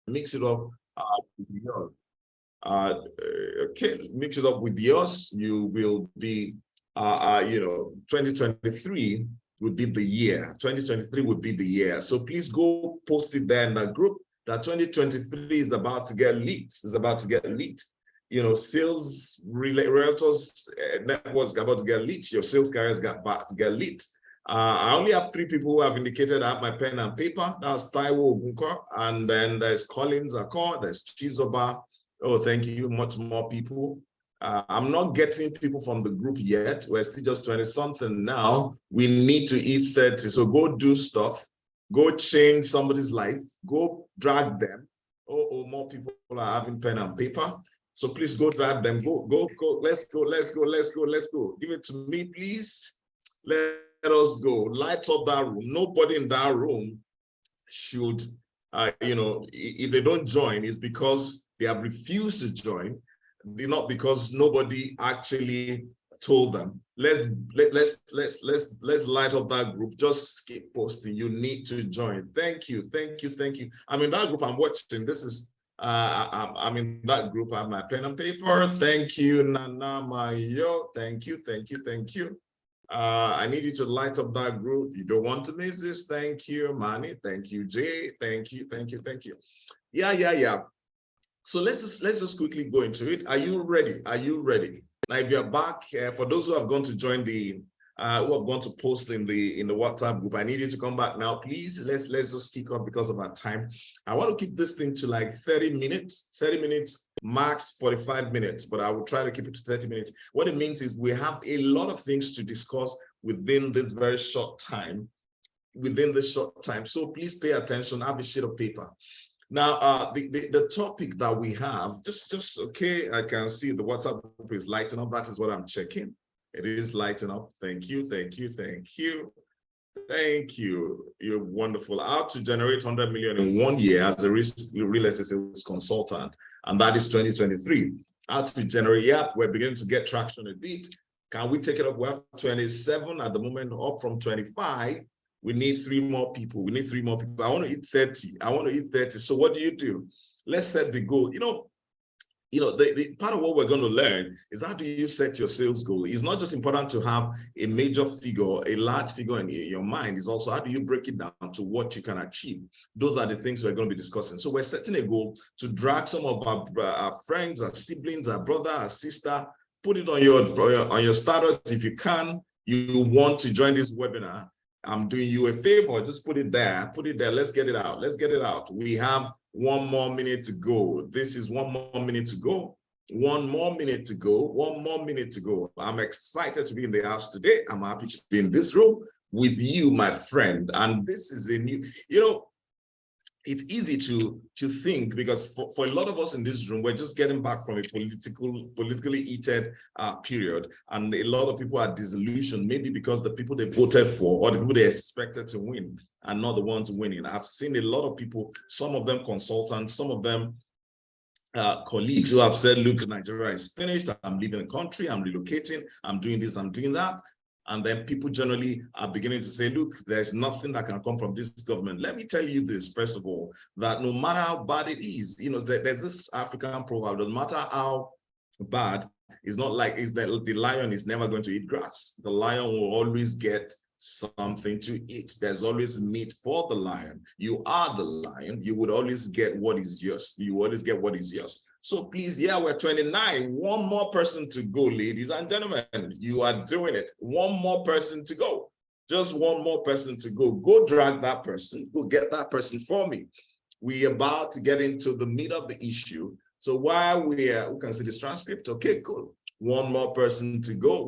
mix it up with yours. Okay, mix it up with yours. You will be, 2023 would be the year. 2023 would be the year. So please go post it there in the group that 2023 is about to get leaked. Is about to get leaked. Sales realtors networks about to get leaked. Your sales careers about to get leaked. I only have 3 people who have indicated I have my pen and paper. That's Taiwo Ogunko, and then there's Collins Akor, there's Chizoba. Oh, thank you. Much more people. I'm not getting people from the group yet. We're still just 20-something now. We need to eat 30. So go do stuff. Go change somebody's life. Go drag them. Oh, more people are having pen and paper. So please go drag them. Go. Let's go. Give it to me, please. Let us go. Light up that room. Nobody in that room should, if they don't join, it's because they have refused to join. Not because nobody actually told them. Let's light up that group. Just keep posting. You need to join. Thank you. I'm in that group. I'm watching. This is I'm in that group. I have my pen and paper. Thank you, Nana Mayo. Thank you. I need you to light up that group. You don't want to miss this. Thank you, Manny. Thank you, Jay. Thank you. Yeah. So let's just quickly go into it. Are you ready? Now, if you're back, for those who have gone to join the, who have gone to post in the WhatsApp group, I need you to come back now, please. Let's just kick off because of our time. I want to keep this thing to like 30 minutes, max 45 minutes, but I will try to keep it to 30 minutes. What it means is we have a lot of things to discuss within this very short time, So please pay attention, have a sheet of paper. Now, the topic that we have, just okay, I can see the WhatsApp group is lighting up. That is what I'm checking. It is lighting up. Thank you. You're wonderful. How to generate 100 million in 1 year as a real estate sales consultant, and that is 2023. How to generate, we're beginning to get traction a bit. Can we take it up? We have 27 at the moment, up from 25. We need 3 more people. I want to hit 30. So what do? Let's set the goal. The part of what we're going to learn is how do you set your sales goal? It's not just important to have a major figure, a large figure in your mind. It's also how do you break it down to what you can achieve? Those are the things we're going to be discussing. So we're setting a goal to drag some of our friends, our siblings, our brother, our sister, put it on your status if you can. You want to join this webinar. I'm doing you a favor, just put it there. Let's get it out. We have 1 more minute to go. This is 1 more minute to go. 1 more minute to go. I'm excited to be in the house today. I'm happy to be in this room with you, my friend. And this is a new, it's easy to think because for a lot of us in this room, we're just getting back from a politically heated period, and a lot of people are disillusioned, maybe because the people they voted for or the people they expected to win are not the ones winning. I've seen a lot of people, some of them consultants, some of them colleagues who have said, look, Nigeria is finished, I'm leaving the country, I'm relocating, I'm doing this, I'm doing that. And then people generally are beginning to say, look, there's nothing that can come from this government. Let me tell you this, first of all, that no matter how bad it is, there's this African proverb, no matter how bad, it's not like the lion is never going to eat grass. The lion will always get something to eat. There's always meat for the lion. You are the lion. You would always get what is yours. So please, we're 29. 1 more person to go, ladies and gentlemen. You are doing it. 1 more person to go. Just 1 more person to go. Go drag that person. Go get that person for me. We're about to get into the meat of the issue. So while we can see this transcript, okay, cool. 1 more person to go.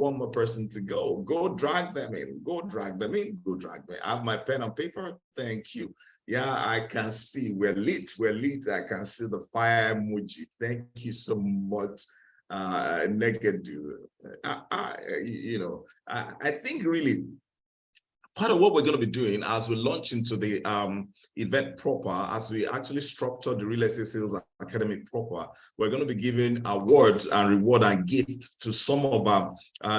Go drag them in. I have my pen and paper. Thank you. Yeah, I can see we're lit. I can see the fire emoji. Thank you so much, Negadu. I think really part of what we're going to be doing as we launch into the event proper, as we actually structure the Real Estate Sales Academy proper, we're going to be giving awards and reward and gifts to some of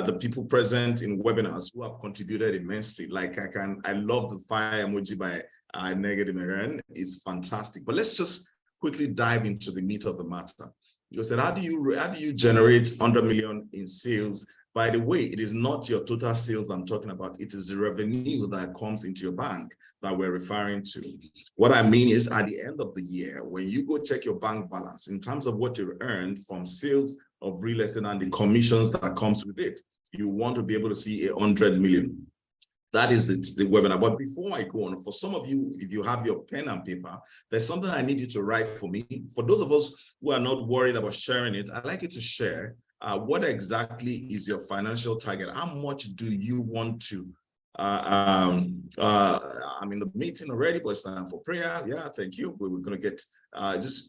the people present in webinars who have contributed immensely. Like I love the fire emoji by Negative Maran. It's fantastic. But let's just quickly dive into the meat of the matter. You said, how do you generate 100 million in sales? By the way, it is not your total sales I'm talking about. It is the revenue that comes into your bank that we're referring to. What I mean is, at the end of the year, when you go check your bank balance in terms of what you earned from sales of real estate and the commissions that comes with it, you want to be able to see 100 million. That is the webinar. But before I go on, for some of you, if you have your pen and paper, there's something I need you to write for me. For those of us who are not worried about sharing it, I'd like you to share what exactly is your financial target? How much do you want to? I'm in the meeting already, but it's time for prayer. Yeah, thank you. We're going to get,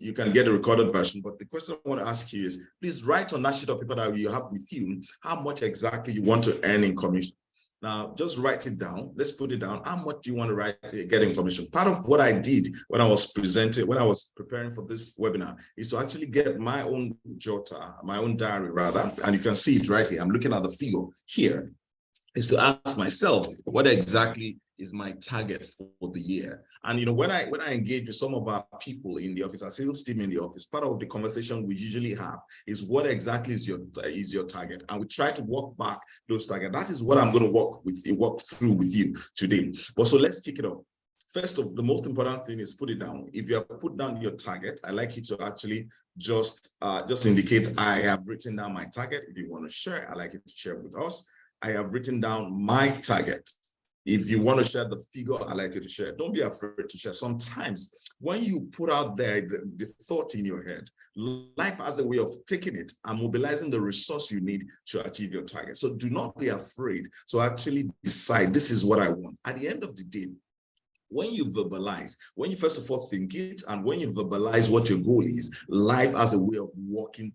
you can get a recorded version. But the question I want to ask you is, please write on that sheet of paper that you have with you, how much exactly you want to earn in commission. Now, just write it down. Let's put it down. How much do you want to get in commission? Part of what I did when I was preparing for this webinar is to actually get my own jotter, my own diary rather, and you can see it right here. I'm looking at the figure here. Is to ask myself, what exactly is my target for the year? And when I engage with some of our people in the office, our sales team in the office, part of the conversation we usually have is what exactly is your target, and we try to walk back those targets. That is what I'm going to walk through with you today. But so let's kick it off. First of the most important thing is put it down. If you have put down your target, I like you to actually just indicate I have written down my target. If you want to share, I like you to share with us. I have written down my target. If you want to share the figure, I like you to share. Don't be afraid to share. Sometimes when you put out there the thought in your head, life has a way of taking it and mobilizing the resource you need to achieve your target. So do not be afraid to actually decide, this is what I want. At the end of the day, when you verbalize, when you first of all think it, and when you verbalize what your goal is, life has a way of working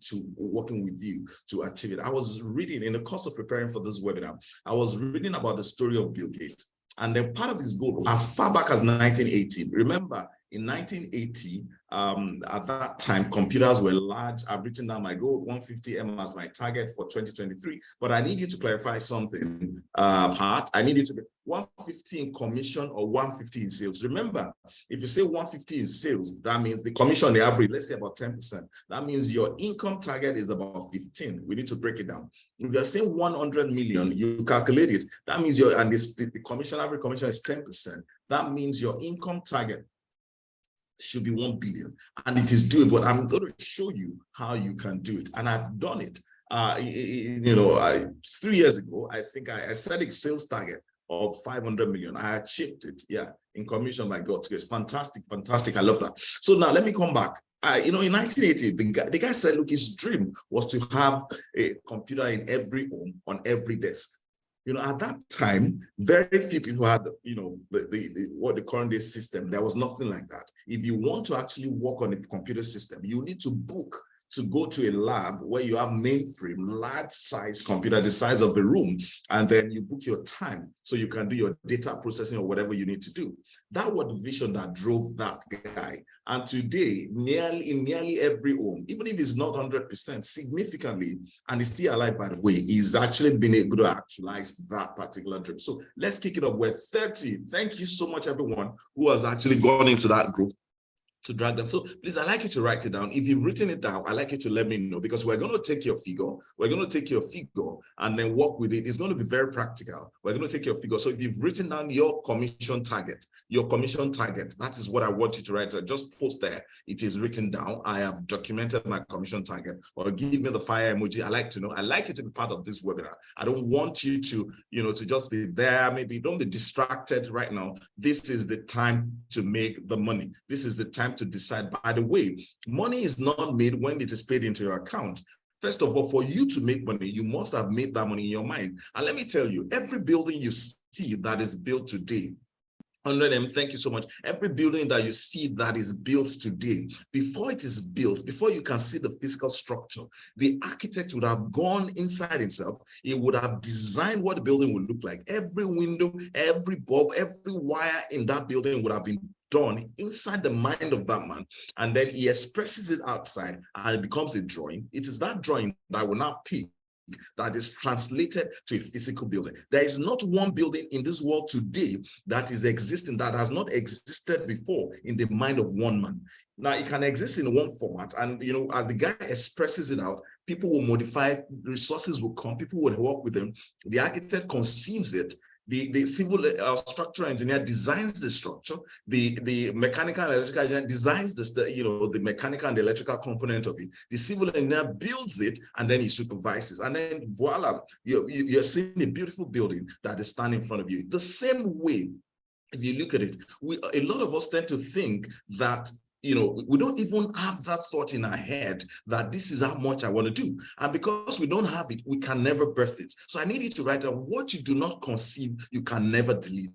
with you to achieve it. I was reading in the course of preparing for this webinar, I was reading about the story of Bill Gates. And then part of his goal, as far back as 1980, remember, in 1980, at that time, computers were large. I've written down my goal, 150M as my target for 2023. But I need you to clarify something, Pat. I need you to be 150 in commission or 150 in sales. Remember, if you say 150 in sales, that means the commission, the average, let's say about 10%. That means your income target is about 15. We need to break it down. If you're saying 100 million, you calculate it. That means the commission, average commission is 10%. That means your income target should be 1 billion, and it is doable. I'm going to show you how you can do it, and I've done it. 3 years ago, I think I set a sales target of 500 million. I achieved it, yeah, in commission by God's grace. Fantastic. I love that. So now let me come back. In 1980, the guy said, look, his dream was to have a computer in every home, on every desk. At that time, very few people had, what the current day system. There was nothing like that. If you want to actually work on a computer system, you need to book to go to a lab where you have mainframe, large size computer, the size of a room, and then you book your time so you can do your data processing or whatever you need to do. That was the vision that drove that guy. And today, in nearly every home, even if it's not 100%, significantly, and he's still alive, by the way, he's actually been able to actualize that particular dream. So let's kick it off. We're 30. Thank you so much, everyone who has actually gone into that group to drag them. So please, I'd like you to write it down. If you've written it down, I'd like you to let me know, because we're going to take your figure. We're going to take your figure and then work with it. It's going to be very practical. We're going to take your figure. So if you've written down your commission target, that is what I want you to write. Just post there. It is written down. I have documented my commission target, or give me the fire emoji. I like to know. I like you to be part of this webinar. I don't want you to, to just be there. Maybe don't be distracted right now. This is the time to make the money. This is the time to decide. By the way, money is not made when it is paid into your account. First of all, for you to make money, you must have made that money in your mind. And let me tell you, every building you see that is built today, 100M, thank you so much. Every building that you see that is built today, before it is built, before you can see the physical structure, the architect would have gone inside himself. He would have designed what the building would look like. Every window, every bulb, every wire in that building would have been done inside the mind of that man, and then he expresses it outside and it becomes a drawing. It is that drawing that will now pay that is translated to a physical building. There is not one building in this world today that is existing that has not existed before in the mind of one man. Now, it can exist in one format, and as the guy expresses it out, people will modify, resources will come, people will work with them. The architect conceives it. The civil structural engineer designs the structure. The mechanical and electrical engineer designs the mechanical and the electrical component of it. The civil engineer builds it, and then he supervises. And then voila, you're seeing a beautiful building that is standing in front of you. The same way, if you look at it, a lot of us tend to think that we don't even have that thought in our head that this is how much I want to do. And because we don't have it, we can never birth it. So I need you to write down what you do not conceive, you can never deliver.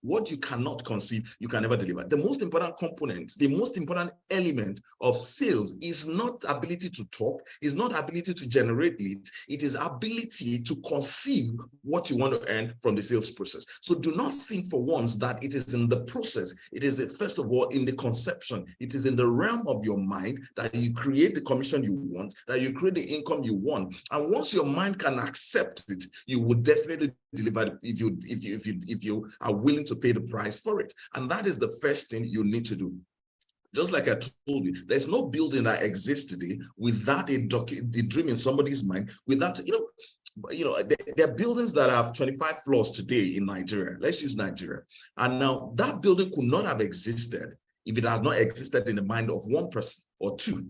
What you cannot conceive, you can never deliver. The most important component, the most important element of sales is not ability to talk, is not ability to generate leads, it is ability to conceive what you want to earn from the sales process. So do not think for once that it is in the process. It is, first of all, in the conception. It is in the realm of your mind that you create the commission you want, that you create the income you want. And once your mind can accept it, you will definitely deliver if you are willing to pay the price for it. And that is the first thing you need to do. Just like I told you, there's no building that exists today without a dream in somebody's mind, without, there are buildings that have 25 floors today in Nigeria. Let's use Nigeria. And now that building could not have existed if it has not existed in the mind of one person or two,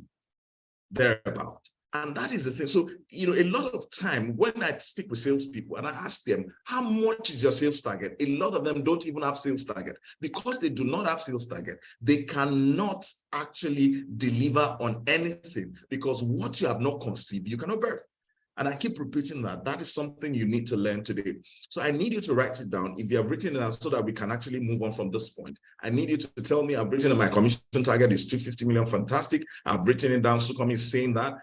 thereabout. And that is the thing. So, a lot of time when I speak with salespeople and I ask them, how much is your sales target? A lot of them don't even have sales target. Because they do not have sales target, they cannot actually deliver on anything, because what you have not conceived, you cannot birth. And I keep repeating that. That is something you need to learn today. So I need you to write it down. If you have written it down so that we can actually move on from this point, I need you to tell me, I've written my commission target is 250 million. Fantastic. I've written it down. Sukomi is saying that.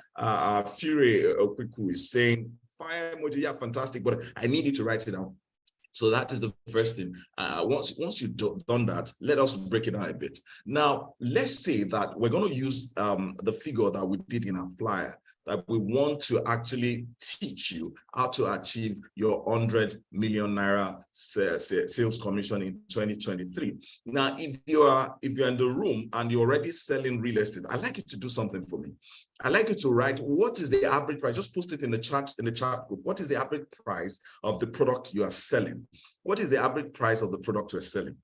Fury Okwiku is saying, fire emoji, yeah, fantastic. But I need you to write it down. So that is the first thing. Once you've done that, let us break it down a bit. Now, let's say that we're going to use the figure that we did in our flyer, that we want to actually teach you how to achieve your 100 million naira sales commission in 2023. Now, if you're in the room and you're already selling real estate, I'd like you to do something for me. I'd like you to write, what is the average price? Just post it in the chat group. What is the average price of the product you are selling? What is the average price of the product you're selling?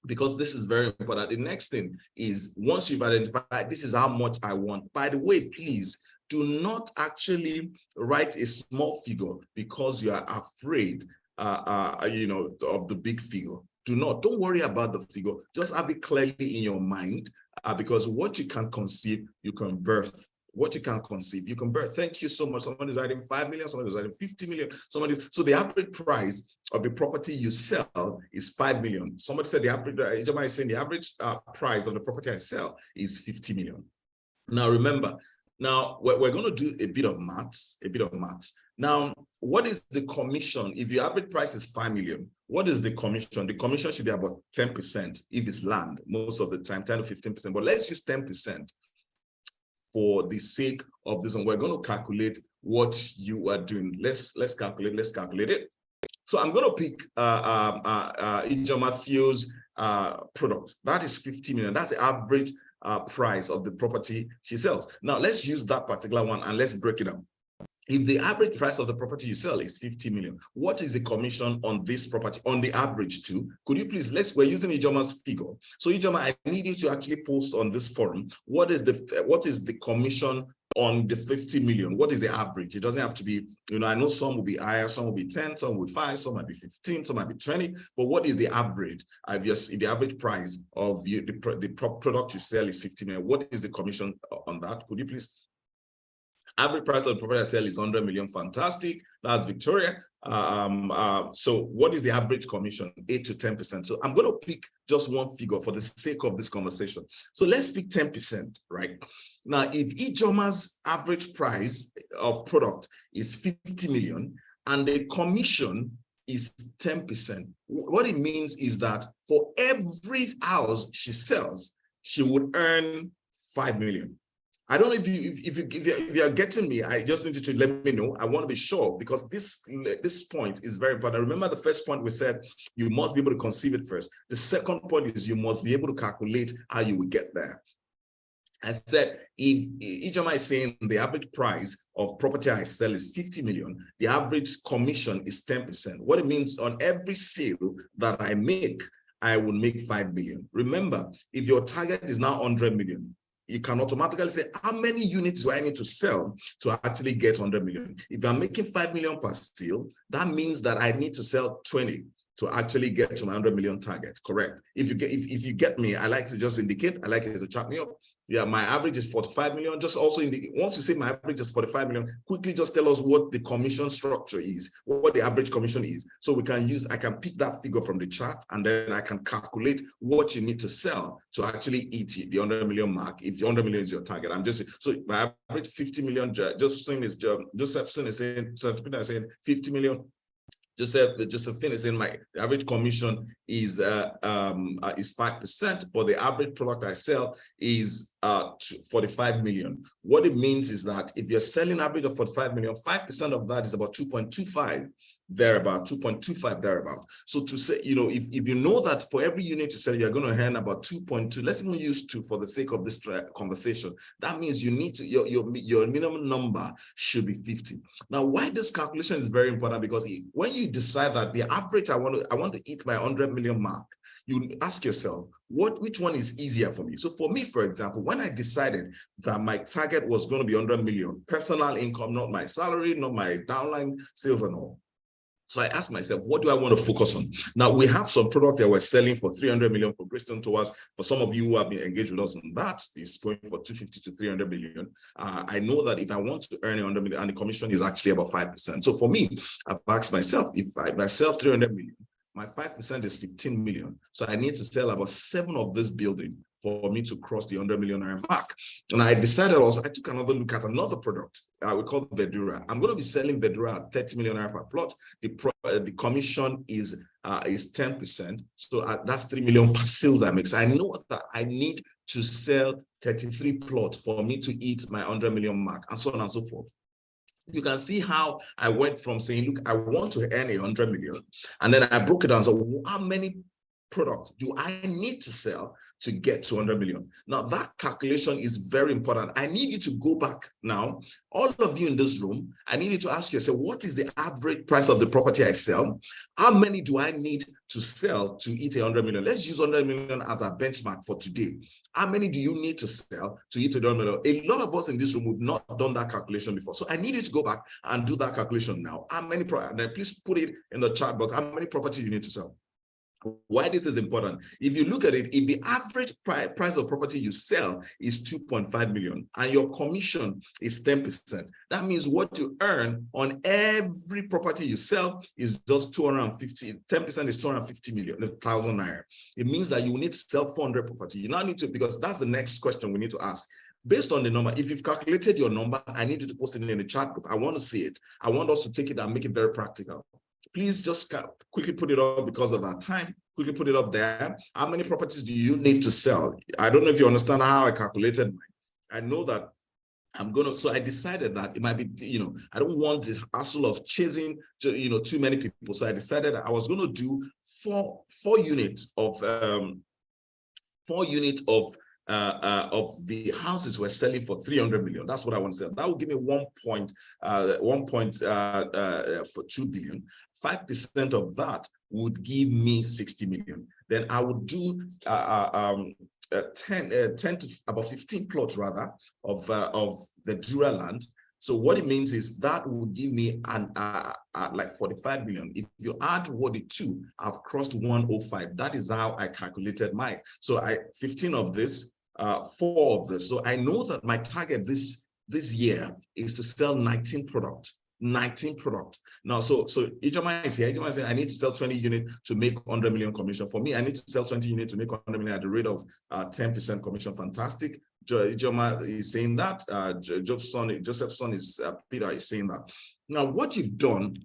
Because this is very important. The next thing is, once you've identified, this is how much I want. By the way, please do not actually write a small figure because you are afraid, of the big figure. Don't worry about the figure. Just have it clearly in your mind, because what you can conceive, you can birth. What you can conceive, you can birth. Thank you so much. Somebody's writing 5 million, somebody's writing 50 million. So the average price of the property you sell is 5 million. Somebody said the average, is saying the average price of the property I sell is 50 million. Now remember, we're going to do a bit of maths. Now, what is the commission? If your average price is 5 million, what is the commission? The commission should be about 10% if it's land, most of the time, 10 to 15%. But let's use 10%. For the sake of this, and we're going to calculate what you are doing. Let's calculate it. So I'm going to pick Ijoma Theo's product. That is 50 million. That's the average price of the property she sells. Now let's use that particular one and let's break it down. If the average price of the property you sell is 50 million, what is the commission on this property on the average too? Could you please, we're using Ijoma's figure. So Ijoma, I need you to actually post on this forum, what is the commission on the 50 million? What is the average? It doesn't have to be, I know some will be higher, some will be 10, some will be 5, some might be 15, some might be 20, but what is the average? The average price of the product you sell is 50 million. What is the commission on that? Could you please? Average price of the property I sell is 100 million. Fantastic. That's Victoria. So what is the average commission? 8 to 10%. So I'm going to pick just one figure for the sake of this conversation. So let's pick 10%, right? Now, if Ijoma's average price of product is 50 million and the commission is 10%, what it means is that for every house she sells, she would earn 5 million. I don't know if you are getting me. I just need you to let me know. I want to be sure, because this point is very important. Remember, the first point we said you must be able to conceive it first. The second point is you must be able to calculate how you will get there. I said, if each of my saying the average price of property I sell is 50 million, the average commission is 10%. What it means, on every sale that I make, I will make 5 million. Remember, if your target is now 100 million, you can automatically say, how many units do I need to sell to actually get 100 million? If I'm making 5 million per sale, that means that I need to sell 20 to actually get to my 100 million target, correct? If you get me, I like to just indicate, I like it to chat me up. Yeah, my average is 45 million. Just also indicate, once you say my average is 45 million, quickly just tell us what the commission structure is, what the average commission is. So we can use, I can pick that figure from the chart, and then I can calculate what you need to sell to actually hit the 100 million mark. If the 100 million is your target, I'm just, so my average 50 million, Josephine is saying 50 million. Josephine is saying my average commission is 5%, but the average product I sell is 45 million. What it means is that if you're selling average of 45 million, 5% of that is about 2.25 thereabout, 2.25 thereabout. So to say, you know, if you know that for every unit you sell, you're going to earn about 2.2. Let's even use 2 for the sake of this conversation. That means you need to, your minimum number should be 50. Now, why this calculation is very important, because when you decide that the average I want to hit my 100 million mark, you ask yourself, which one is easier for me? So for me, for example, when I decided that my target was going to be 100 million, personal income, not my salary, not my downline sales and all. So I asked myself, what do I want to focus on? Now, we have some product that we're selling for 300 million for Bristol Towers. For some of you who have been engaged with us on that, it's going for 250 to 300 million. I know that if I want to earn 100 million, and the commission is actually about 5%. So for me, I've asked myself, if I sell 300 million, my 5% is 15 million. So I need to sell about 7 of this building for me to cross the 100 million mark. And I decided also, I took another look at another product we call Verdura. I'm going to be selling Verdura at 30 million per plot. The commission is 10%. So that's 3 million per sales I make. So I know that I need to sell 33 plots for me to hit my 100 million mark, and so on and so forth. You can see how I went from saying, look, I want to earn 100 million. And then I broke it down. So how many products do I need to sell to get to 100 million? Now, that calculation is very important. I need you to go back now. All of you in this room, I need you to ask yourself, what is the average price of the property I sell? How many do I need to sell to hit 100 million? Let's use 100 million as a benchmark for today. How many do you need to sell to hit 100 million? A lot of us in this room, we've not done that calculation before. So I need you to go back and do that calculation now. How many, and please put it in the chat box, how many properties you need to sell? Why this is important? If you look at it, if the average price of property you sell is 2.5 million and your commission is 10%, that means what you earn on every property you sell is just 250. 10% is 250 million, 1,000 naira. It means that you need to sell 400 property. You now need to, because that's the next question we need to ask. Based on the number, if you've calculated your number, I need you to post it in the chat group. I want to see it. I want us to take it and make it very practical. Please just quickly put it up because of our time. Quickly put it up there. How many properties do you need to sell? I don't know if you understand how I calculated mine. I know that I'm going to, so I decided that it might be, you know, I don't want this hassle of chasing, you know, too many people. So I decided I was going to do four units of the houses we're selling for 300 million. That's what I want to sell. That will give me 1.2 billion. 5% of that would give me 60 million. Then I would do 10 to about 15 plots rather of the Dura land. So what it means is that would give me like 45 million. If you add what the two, I've crossed 105. That is how I calculated mine. So 15 of this, 4 of this. So I know that my target this year is to sell 19 products. 19 products. Now, so Ijoma is here. Ijoma is saying I need to sell 20 units to make 100 million commission. For me, I need to sell 20 units to make 100 million at the rate of 10% commission. Fantastic. Ijoma is saying that. Joseph's son is Peter is saying that. Now, what you've done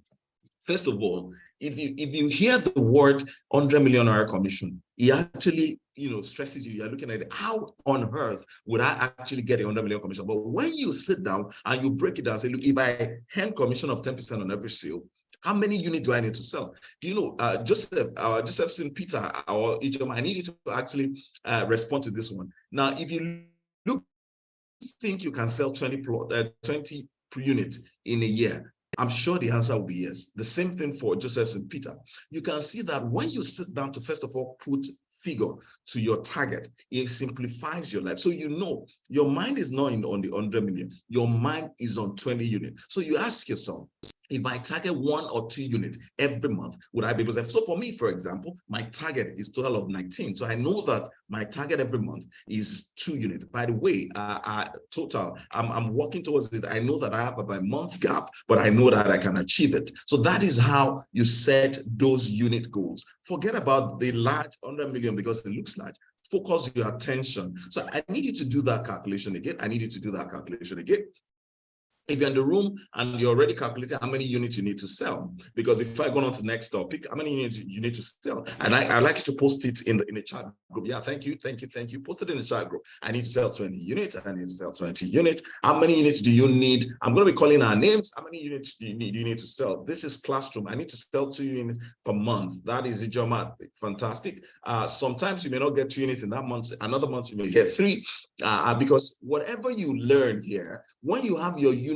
First of all, if you hear the word 100 million naira commission, it actually stresses you. You're looking at it, how on earth would I actually get a 100 million commission? But when you sit down and you break it down, say, look, if I hand commission of 10% on every sale, how many units do I need to sell? Do you know, Josephson, Peter, or Ijoma, I need you to actually respond to this one. Now, if you think you can sell 20 per unit in a year, I'm sure the answer will be yes. The same thing for Joseph and Peter. You can see that when you sit down to first of all put figure to your target, it simplifies your life. So your mind is not on the 100 million. Your mind is on 20 units. So you ask yourself, if I target 1 or 2 units every month, would I be able to? So for me, for example, my target is total of 19. So I know that my target every month is 2 units. By the way, total, I'm working towards it. I know that I have a month gap, but I know that I can achieve it. So that is how you set those unit goals. Forget about the large 100 million because it looks large. Focus your attention. So I need you to do that calculation again. If you're in the room and you're already calculating how many units you need to sell, because before I go on to the next topic, how many units you need to sell, and I like you to post it in the chat group. Yeah, thank you. Post it in the chat group. I need to sell 20 units. I need to sell 20 units. How many units do you need? I'm going to be calling our names. How many units do you need to sell? This is classroom. I need to sell 2 units per month. That is Ijoma. Fantastic. Sometimes you may not get 2 units in that month. Another month you may get 3, because whatever you learn here, when you have your unit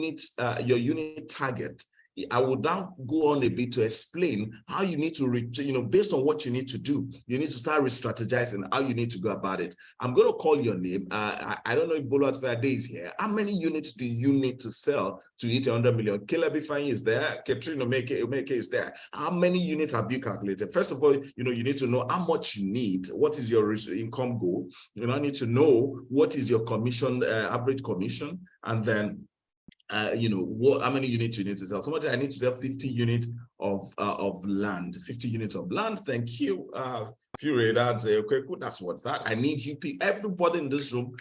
target, I will now go on a bit to explain how you need to reach, based on what you need to do, you need to start re-strategizing how you need to go about it. I'm going to call your name. I don't know if Boluwatife is here. How many units do you need to sell to hit 100 million? Caleb Ifeanyi is there. Katrina Omeke is there. How many units have you calculated? First of all, you need to know how much you need. What is your income goal? You need to know what is your commission, average commission, and then how many units you need to sell. Somebody, I need to sell 50 units of land. 50 units of land. Thank you. Fury, that's okay. Cool. That's what's that. I need you, everybody in this room.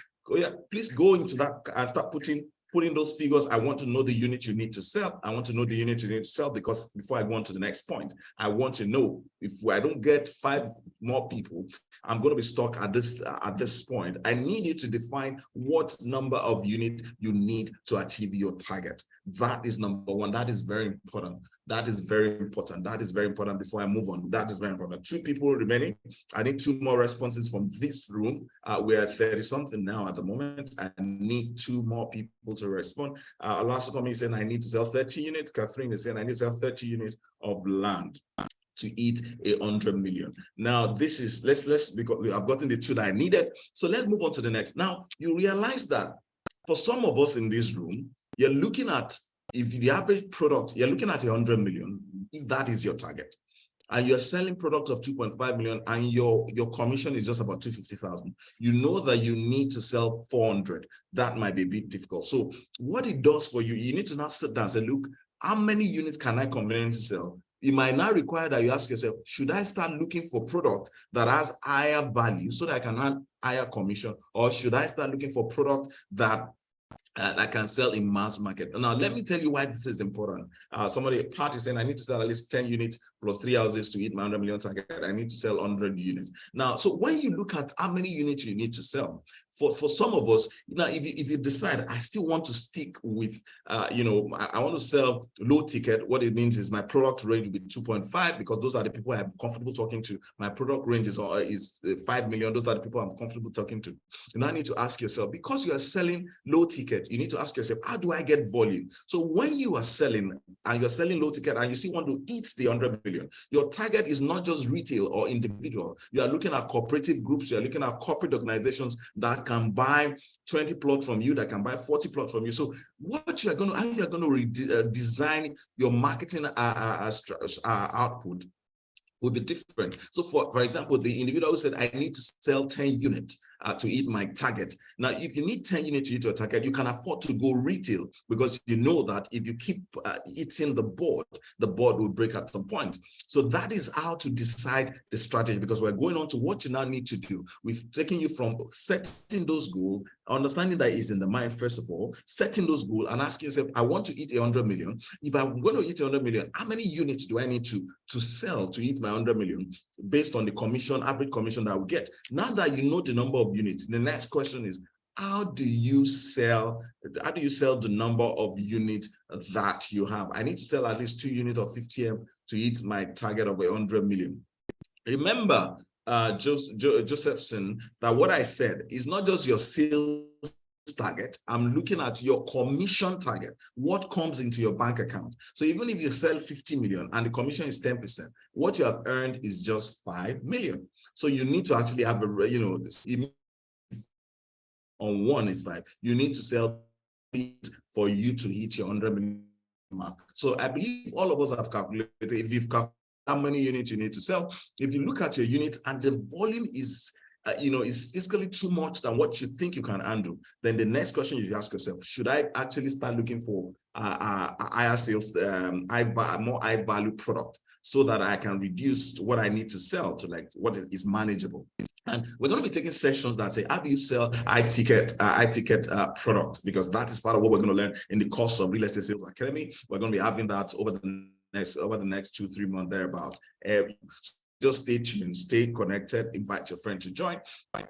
Please go into that and start putting those figures. I want to know the unit you need to sell. I want to know the unit you need to sell, because before I go on to the next point, I want to know if I don't get 5 more people, I'm going to be stuck at this point. I need you to define what number of units you need to achieve your target. That is number 1. That is very important. That is very important. Before I move on, that is very important. 2 people remaining. I need 2 more responses from this room. We're at 30 something now at the moment. I need 2 more people to respond. Last comment is saying I need to sell 30 units. Catherine is saying I need to sell 30 units of land to hit 100 million. Now, this is, because I've gotten the 2 that I needed. So let's move on to the next. Now, you realize that for some of us in this room, you're looking at, if the average product, you're looking at 100 million, if that is your target, and you're selling product of 2.5 million, and your commission is just about 250,000, you know that you need to sell 400. That might be a bit difficult. So what it does for you, you need to now sit down and say, look, how many units can I conveniently sell? It might now require that you ask yourself, should I start looking for product that has higher value so that I can earn higher commission, or should I start looking for product that I can sell in mass market? Now, let me tell you why this is important. Somebody, Pat is saying, I need to sell at least 10 units plus 3 houses to hit my 100 million target. I need to sell 100 units. Now, so when you look at how many units you need to sell, for some of us, now, if you decide, I still want to stick with, I want to sell low ticket, what it means is my product range will be 2.5, because those are the people I'm comfortable talking to. My product range is 5 million. Those are the people I'm comfortable talking to. You now need to ask yourself, because you are selling low ticket, you need to ask yourself, how do I get volume? So when you are selling, and you're selling low ticket, and you still want to hit the 100 million, your target is not just retail or individual. You are looking at cooperative groups. You are looking at corporate organizations that can buy 20 plots from you, that can buy 40 plots from you. So what you are going to, how you are going to design your marketing output will be different. So for example, the individual who said, I need to sell 10 units. to hit my target. Now, if you need 10 units to hit your target, you can afford to go retail, because you know that if you keep hitting the board will break at some point. So that is how to decide the strategy, because we're going on to what you now need to do. We've taken you from setting those goals, understanding that is in the mind, first of all, setting those goals and asking yourself, I want to hit 100 million. If I'm going to hit 100 million, how many units do I need to sell to hit my 100 million based on the commission, average commission that I will get? Now that you know the number of units, the next question is, how do you sell the number of units that you have? I need to sell at least 2 units of 50M to hit my target of 100 million. Remember, Josephson, that what I said is not just your sales target. I'm looking at your commission target, what comes into your bank account. So even if you sell 50 million and the commission is 10%, what you have earned is just 5 million. So you need to actually have on one is 5. You need to sell it for you to hit your 100 million mark. So I believe all of us have calculated, if you've calculated how many units you need to sell, if you look at your units and the volume is is fiscally too much than what you think you can handle, then the next question you ask yourself, should I actually start looking for higher sales, more high value product, so that I can reduce what I need to sell to like what is manageable? And we're going to be taking sessions that say, how do you sell high ticket product? Because that is part of what we're going to learn in the course of Real Estate Sales Academy. We're going to be having that over the next 2-3 months thereabout. Just stay tuned, stay connected, invite your friend to join.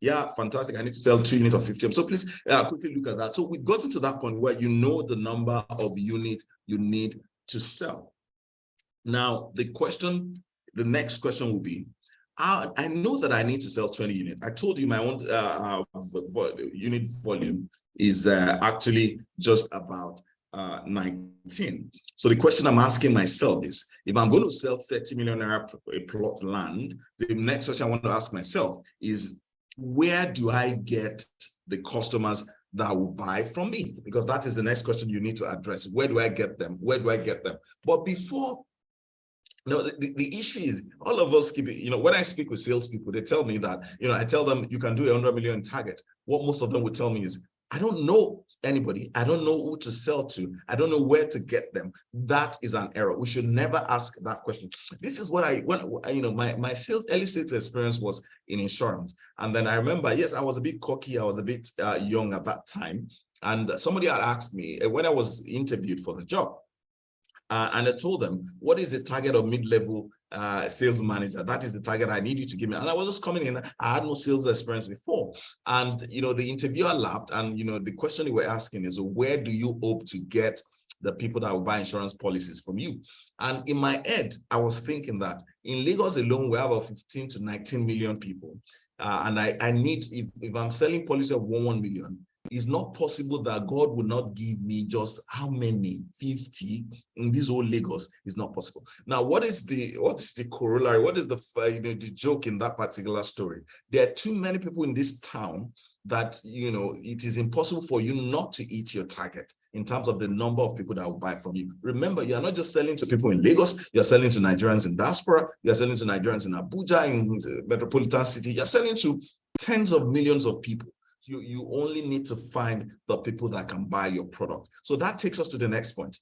Yeah, fantastic. I need to sell 2 units of 50. So please quickly look at that. So we've gotten to that point where you know the number of units you need to sell. Now, the next question will be, I know that I need to sell 20 units. I told you my own unit volume is actually just about 19. So the question I'm asking myself is, if I'm going to sell 30 million naira a plot land, the next question I want to ask myself is, where do I get the customers that will buy from me? Because that is the next question you need to address. Where do I get them? Where do I get them? But before, the issue is, all of us keep it, when I speak with salespeople, they tell me that, I tell them you can do 100 million target. What most of them would tell me is, I don't know anybody. I don't know who to sell to. I don't know where to get them. That is an error. We should never ask that question. This is what my early sales experience was in insurance. And then I remember, yes, I was a bit cocky. I was a bit young at that time. And somebody had asked me when I was interviewed for the job, and I told them, what is the target of mid-level sales manager? That is the target I need you to give me. And I was just coming in, I had no sales experience before. And, the interviewer laughed. And, the question they were asking is, where do you hope to get the people that will buy insurance policies from you? And in my head, I was thinking that in Lagos alone, we have about 15 to 19 million people. And I need, if I'm selling policy of 1 million, it's not possible that God will not give me just how many 50 in this whole Lagos. Is not possible. Now, what is the corollary? What is the joke in that particular story? There are too many people in this town that it is impossible for you not to hit your target in terms of the number of people that will buy from you. Remember, you are not just selling to people in Lagos, you're selling to Nigerians in diaspora, you're selling to Nigerians in Abuja, in the metropolitan city, you're selling to tens of millions of people. You only need to find the people that can buy your product. So that takes us to the next point.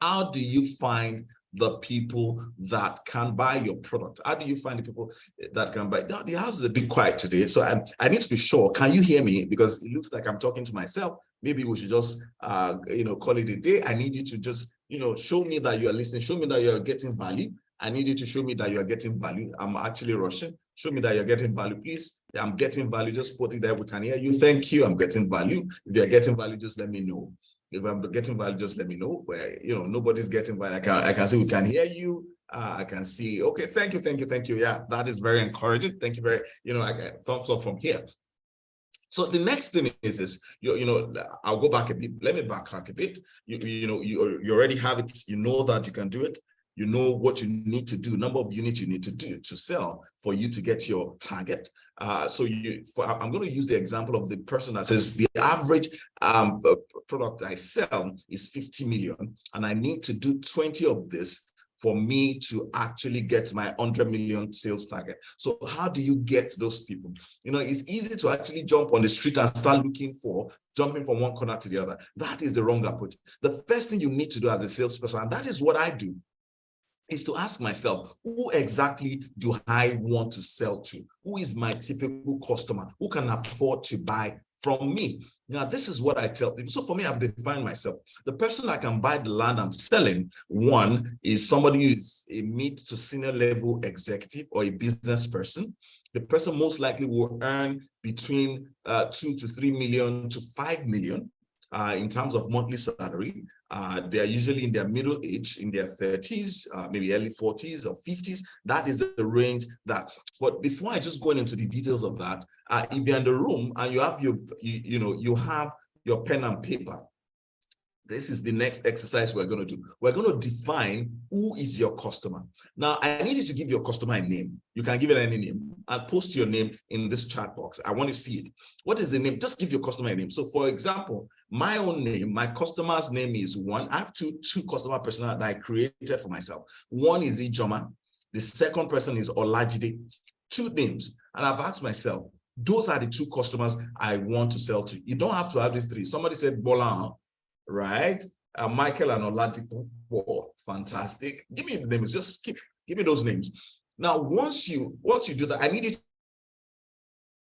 How do you find the people that can buy your product? How do you find the people that can buy? Now, the house is a bit quiet today, so I need to be sure. Can you hear me? Because it looks like I'm talking to myself. Maybe we should just call it a day. I need you to just show me that you are listening. Show me that you are getting value. I need you to show me that you are getting value. I'm actually rushing. Show me that you're getting value, please. I'm getting value. Just put it there. We can hear you. Thank you. I'm getting value. If you're getting value, just let me know. If I'm getting value, just let me know. Where nobody's getting value, I can see we can hear you. I can see. Okay, thank you. Yeah, that is very encouraging. Thank you very. I get thumbs up from here. So the next thing is I'll go back a bit. Let me backtrack a bit. You already have it. You know that you can do it. You know what you need to do, number of units you need to do to sell for you to get your target. I'm going to use the example of the person that says the average product I sell is 50 million, and I need to do 20 of this for me to actually get my 100 million sales target. So how do you get those people? You know, it's easy to actually jump on the street and start jumping from one corner to the other. That is the wrong approach. The first thing you need to do as a salesperson, and that is what I do, is to ask myself, who exactly do I want to sell to? Who is my typical customer? Who can afford to buy from me? Now, this is what I tell people. So for me, I've defined myself. The person that can buy the land I'm selling, one, is somebody who is a mid to senior level executive or a business person. The person most likely will earn between 2 to 3 million to 5 million in terms of monthly salary. They are usually in their middle age, in their 30s, maybe early 40s or 50s. That is the range that. But before I just go into the details of that, if you're in the room and you have you have your pen and paper, this is the next exercise we're going to do. We're going to define who is your customer. Now, I need you to give your customer a name. You can give it any name and post your name in this chat box. I want to see it. What is the name? Just give your customer a name. So for example, my own name, my customer's name is one. I have two customer personas that I created for myself. One is Ijoma. The second person is Olajide. Two names. And I've asked myself, those are the two customers I want to sell to. You don't have to have these three. Somebody said Bola, right? Michael and Oladipo. Oh, fantastic. Give me the names. Just give me those names. Now, once you do that, I need you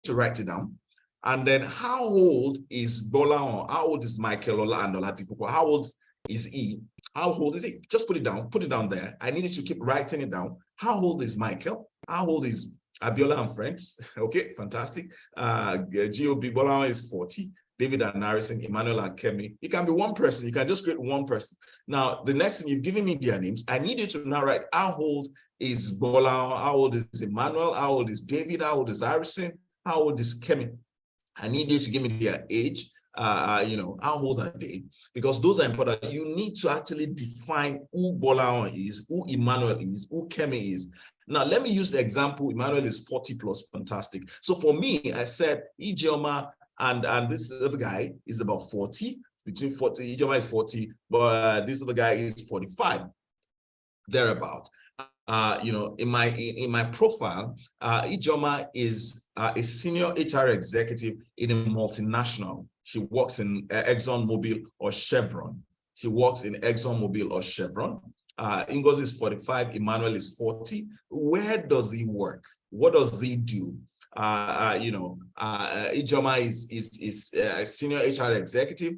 to write it down. And then, how old is Bola? How old is Michael and Oladipo? How old is he? How old is he? Just put it down. Put it down there. I need you to keep writing it down. How old is Michael? How old is Abiola and friends? Okay, fantastic. GOB Bola is 40. David and Harrison, Emmanuel and Kemi. It can be one person. You can just create one person. Now, the next thing, you've given me their names. I need you to now write, how old is Bola? How old is Emmanuel? How old is David? How old is Harrison? How old is Kemi? I need you to give me their age. How old are they? Because those are important. You need to actually define who Bola is, who Emmanuel is, who Kemi is. Now, let me use the example. Emmanuel is 40 plus, fantastic. So for me, I said, Ijoma, and this other guy is about 40, between 40, Ijoma is 40, but this other guy is 45, thereabout. In my profile, Ijoma is a senior HR executive in a multinational. She works in ExxonMobil or Chevron. Ngozi is 45, Emmanuel is 40. Where does he work? What does he do? Ijoma is a senior HR executive.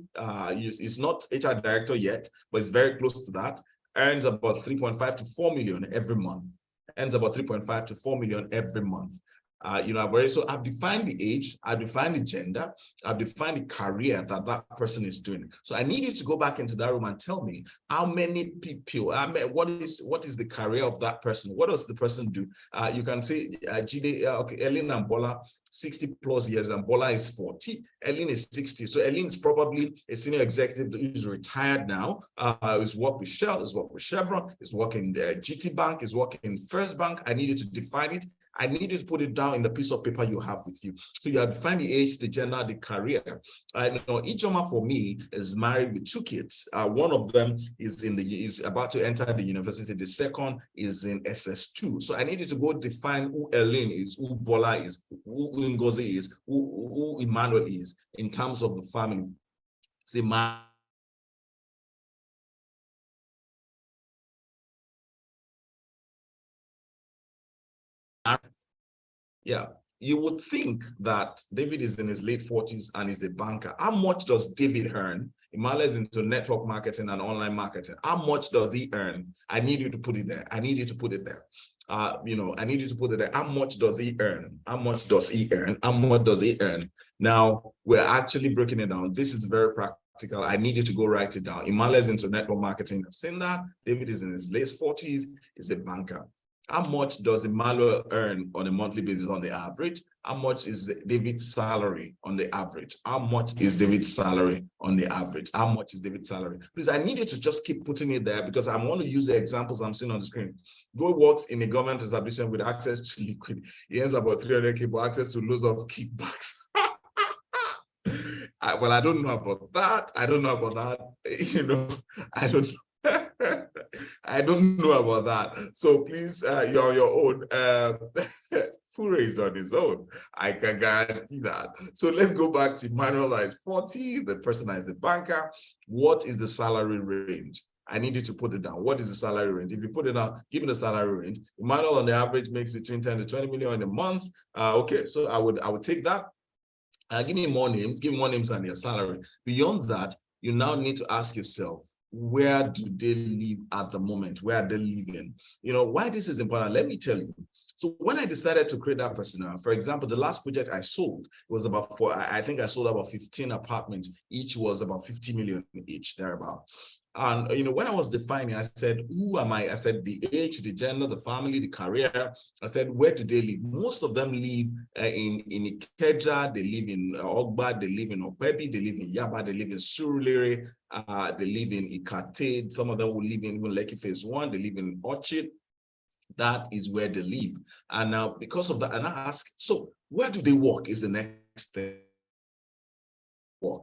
He's not HR director yet, but it's very close to that. Earns about 3.5 to 4 million every month. I've defined the age, I've defined the gender, I've defined the career that person is doing. So I need you to go back into that room and tell me how many people, what is the career of that person? What does the person do? You can say, Ellen and Bola, 60 plus years, and Bola is 40. Ellen is 60. So Ellen is probably a senior executive who's retired now. He's worked with Shell, he's worked with Chevron, he's working GT Bank, he's working First Bank. I need you to define it. I need you to put it down in the piece of paper you have with you. So you have defined the age, the gender, the career. I know Ijoma for me is married with 2 kids. One of them is about to enter the university. The second is in SS2. So I need you to go define who Ellen is, who Bola is, who Ngozi is, who Emmanuel is in terms of the family. See, yeah, you would think that David is in his late 40s and is a banker. How much does David earn? Emmanuel is into network marketing and online marketing. How much does he earn? I need you to put it there. I need you to put it there. I need you to put it there. How much does he earn? How much does he earn? How much does he earn? Now, we're actually breaking it down. This is very practical. I need you to go write it down. Emmanuel is into network marketing. I've seen that. David is in his late 40s, is a banker. How much does Emmanuel earn on a monthly basis on the average? How much is David's salary on the average? How much is David's salary on the average? How much is David's salary? Please, I need you to just keep putting it there because I want to use the examples I'm seeing on the screen. Go works in a government establishment with access to liquid. He earns about 300K, but access to loads of kickbacks. Well, I don't know about that. I don't know. I don't know about that. So please, you're on your own. Fure is on his own. I can guarantee that. So let's go back to Emmanuel that is 40, the person that is a banker. What is the salary range? I need you to put it down. What is the salary range? If you put it down, give me the salary range. Emmanuel on the average makes between 10 to 20 million in a month. Okay, so I would take that. Give me more names, and their salary. Beyond that, you now need to ask yourself, where do they live at the moment? Where are they living? You know, why this is important, let me tell you. So when I decided to create that persona, for example, the last project I sold was about I think I sold about 15 apartments. Each was about 50 million each, thereabout. And you know, when I was defining, I said, who am I? I said the age, the gender, the family, the career. I said, where do they live? Most of them live in Ikeja, they live in Ogba, they live in Opebi, they live in Yaba, they live in Surulere, they live in Ikate. Some of them will live in even Lekki Phase 1, they live in Orchard. That is where they live. And now because of that, and I ask, so where do they work is the next thing. Work.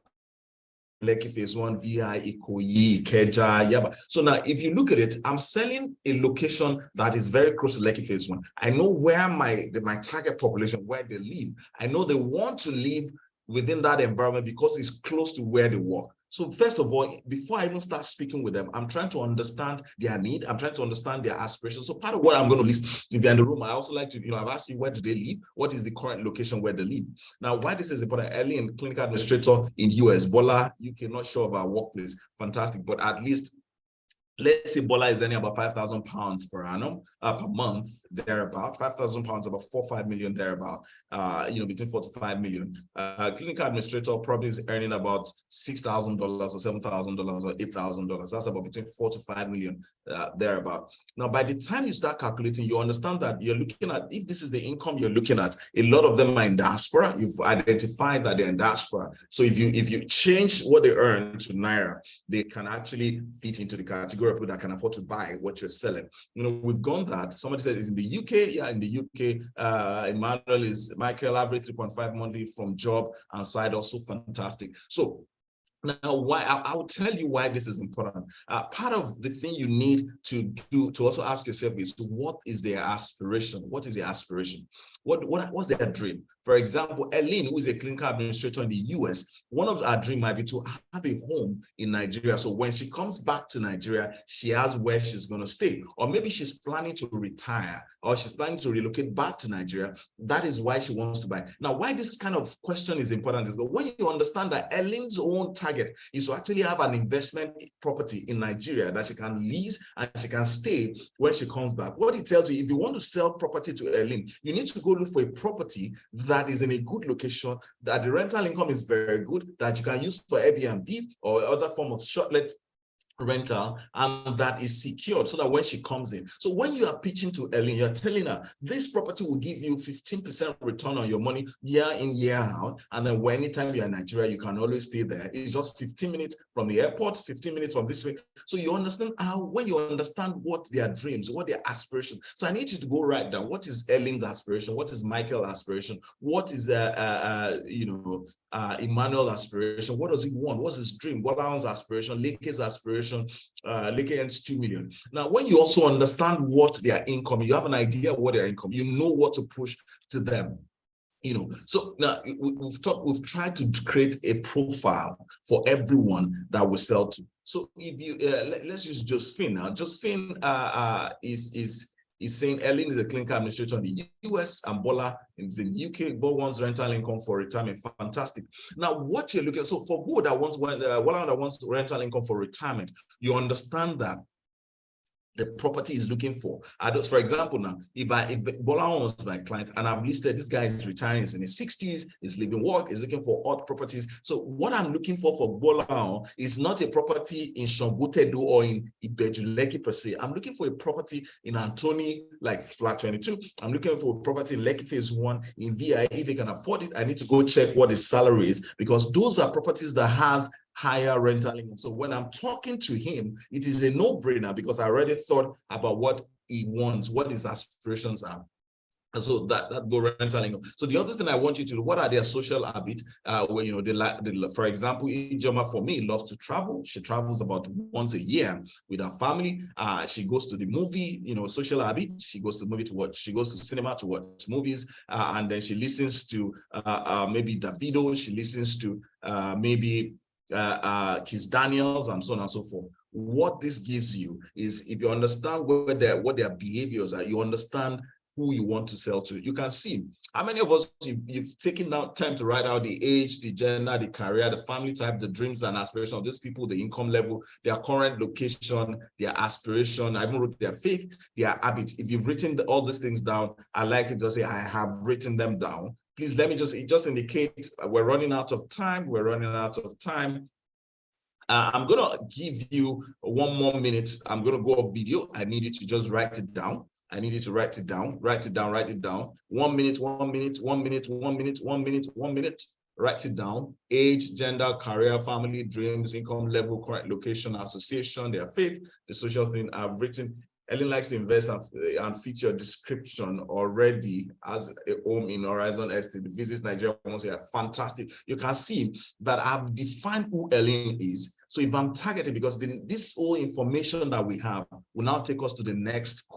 Lekki Phase 1, VI, Ikoyi, Ikeja, Yaba. So now, if you look at it, I'm selling a location that is very close to Lekki Phase 1. I know where my target population, where they live. I know they want to live within that environment because it's close to where they work. So first of all, before I even start speaking with them, I'm trying to understand their need. I'm trying to understand their aspirations. So part of what I'm going to list, if you're in the room, I also like to, I've asked you, where do they live? What is the current location where they live? Now, why this is important, early in clinical administrator in US, Bola, UK, not sure about workplace, fantastic, but at least let's say Bola is earning about £5,000 per annum, per month, thereabout. £5,000, about 4-5 million thereabout. Between 4 to 5 million. Clinical administrator probably is earning about $6,000 or $7,000 or $8,000. That's about between 4 to 5 million thereabout. Now, by the time you start calculating, you understand that you're looking at, if this is the income you're looking at, a lot of them are in diaspora. You've identified that they're in diaspora. So if you change what they earn to Naira, they can actually fit into the category of people that can afford to buy what you're selling. We've gone that. Somebody said it's in the UK. Yeah, in the UK, Michael average 3.5 monthly from job and side, also fantastic. So now, why I will tell you why this is important. Part of the thing you need to do to also ask yourself is, what is their aspiration? What is their aspiration? What's their dream? For example, Eileen, who is a clinical administrator in the US, one of her dreams might be to have a home in Nigeria. So when she comes back to Nigeria, she has where she's going to stay. Or maybe she's planning to retire, or she's planning to relocate back to Nigeria. That is why she wants to buy. Now, why this kind of question is important is that when you understand that Eileen's own target is to actually have an investment property in Nigeria that she can lease and she can stay when she comes back. What it tells you, if you want to sell property to Eileen, you need to go look for a property that is in a good location, that the rental income is very good, that you can use for Airbnb or other form of short-let rental, and that is secured so that when she comes in. So when you are pitching to Eileen, you're telling her this property will give you 15% return on your money year in, year out. And then anytime you're in Nigeria, you can always stay there. It's just 15 minutes from the airport, 15 minutes from this way. So you understand how, when you understand what their dreams, what their aspirations. So I need you to go right down. What is Eileen's aspiration? What is Michael's aspiration? What is Emmanuel's aspiration? What does he want? What's his dream? What Alan's aspiration? Leke's aspiration? Leke earns 2 million. Now, when you also understand what their income, you have an idea of what their income, you know what to push to them. So now we've tried to create a profile for everyone that we sell to. So if you let's use Josephine now. Josephine is saying Eileen is a clinical administrator in the US and Bola is in the UK. Both wants rental income for retirement. Fantastic. Now, what you're looking at, so for Bola that wants rental income for retirement, you understand that the property is looking for. For example, now, if Bola was my client and I've listed this guy is retiring, he's in his 60s, he's living work, he's looking for odd properties. So what I'm looking for Bola is not a property in Shombotedo or in Ibejuleki per se. I'm looking for a property in Antoni, like flat 22. I'm looking for a property in Lekki Phase 1 in VI. If he can afford it, I need to go check what his salary is, because those are properties that has higher rental income. So when I'm talking to him, it is a no-brainer because I already thought about what he wants, what his aspirations are. And so that go rental income. So the other thing I want you to do, what are their social habits? Where they like, for example, Ijoma for me loves to travel. She travels about once a year with her family. She goes to the movie, social habit. She goes to the movie to watch. She goes to cinema to watch movies, and then she listens to maybe Davido. She listens to maybe Kiss Daniels and so on and so forth. What this gives you is, if you understand what their behaviors are, you understand who you want to sell to. You can see how many of us, you've taken out time to write out the age, the gender, the career, the family type, the dreams and aspirations of these people, the income level, their current location, their aspiration. I even wrote their faith, their habit. If you've written all these things down, I like it to say, I have written them down. Please let me just indicate we're running out of time. We're running out of time. I'm going to give you 1 more minute. I'm going to go off video. I need you to just write it down. I need you to write it down, write it down, write it down. 1 minute, 1 minute, 1 minute, 1 minute, 1 minute, 1 minute. Write it down. Age, gender, career, family, dreams, income level, current location, association, their faith, the social thing I've written. Ellen likes to invest and feature description already as a home in Horizon Estate. Visits Nigeria once a year. Fantastic. You can see that I've defined who Ellen is. So if I'm targeting, because this whole information that we have will now take us to the next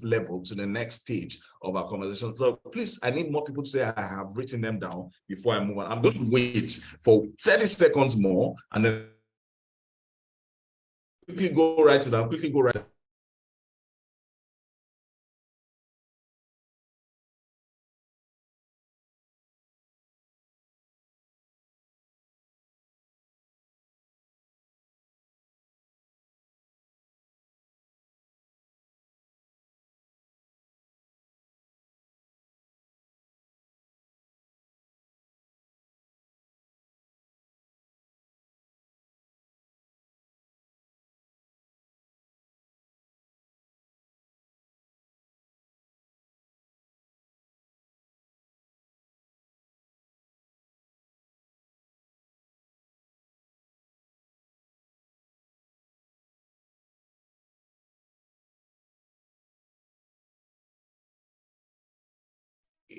level, to the next stage of our conversation. So please, I need more people to say I have written them down before I move on. I'm going to wait for 30 seconds more and then quickly go right to that. Quickly go right.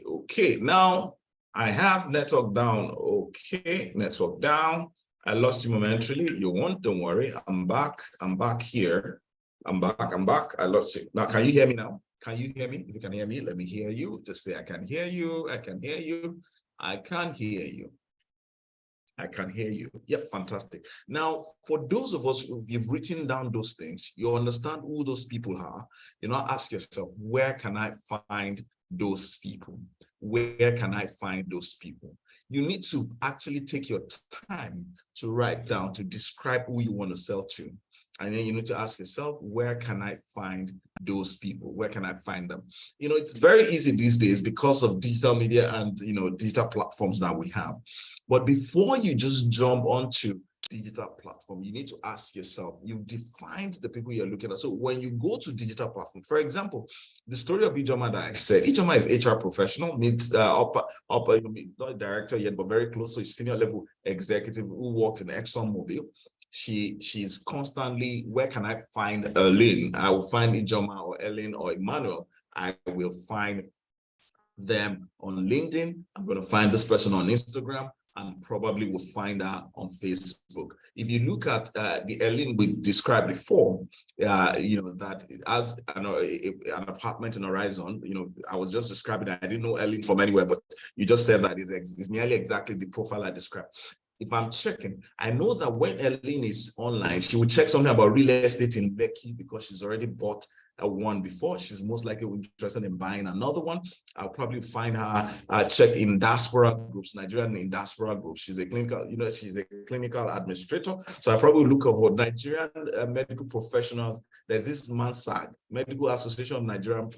Okay, now I have network down. Okay, network down. I lost you momentarily. You won't, don't worry. I'm back. I'm back here. I'm back. I lost you. Now, can you hear me now? Can you hear me? If you can hear me, let me hear you. Just say, I can hear you. I can hear you. I can hear you. I can hear you. Yeah, fantastic. Now, for those of us who've written down those things, you understand who those people are. Ask yourself, where can I find those people? Where can I find those people? You need to actually take your time to write down, to describe who you want to sell to. And then you need to ask yourself, where can I find those people? Where can I find them? It's very easy these days because of digital media and, digital platforms that we have. But before you just jump onto digital platform, you need to ask yourself, you've defined the people you're looking at. So when you go to digital platform, for example, the story of Ijoma that I said, Ijoma is HR professional, not a director yet, but very close to a senior level executive who works in ExxonMobil. She's constantly, where can I find Ellen? I will find Ijoma or Ellen or Emmanuel. I will find them on LinkedIn. I'm going to find this person on Instagram, and probably will find her on Facebook. If you look at the Ellen we described before, that as an apartment in Horizon, I was just describing that. I didn't know Ellen from anywhere, but you just said that it's nearly exactly the profile I described. If I'm checking, I know that when Ellen is online, she will check something about real estate in Lekki because she's already bought one before. She's most likely interested in buying another one. I'll probably find her check in diaspora groups, Nigerian in diaspora groups. She's a clinical, she's a clinical administrator. So I probably look for Nigerian medical professionals. There's this MANSAG, Medical Association of Nigerian